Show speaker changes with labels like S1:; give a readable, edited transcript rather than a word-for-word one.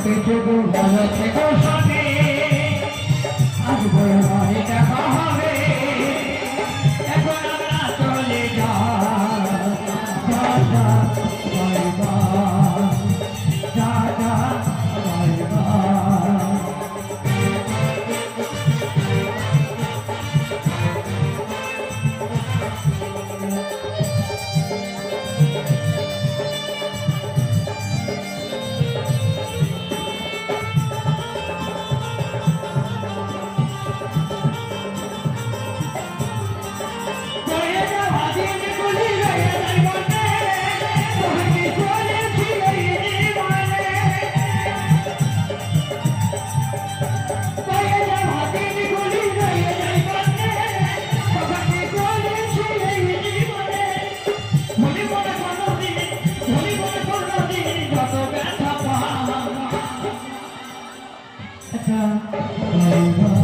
S1: এটুকু ভালো থেকো সাথে আজ বড় নয় দেখা হবে এখন আমরা চলে যা যা বাই বাই যা বাই বাই Bye.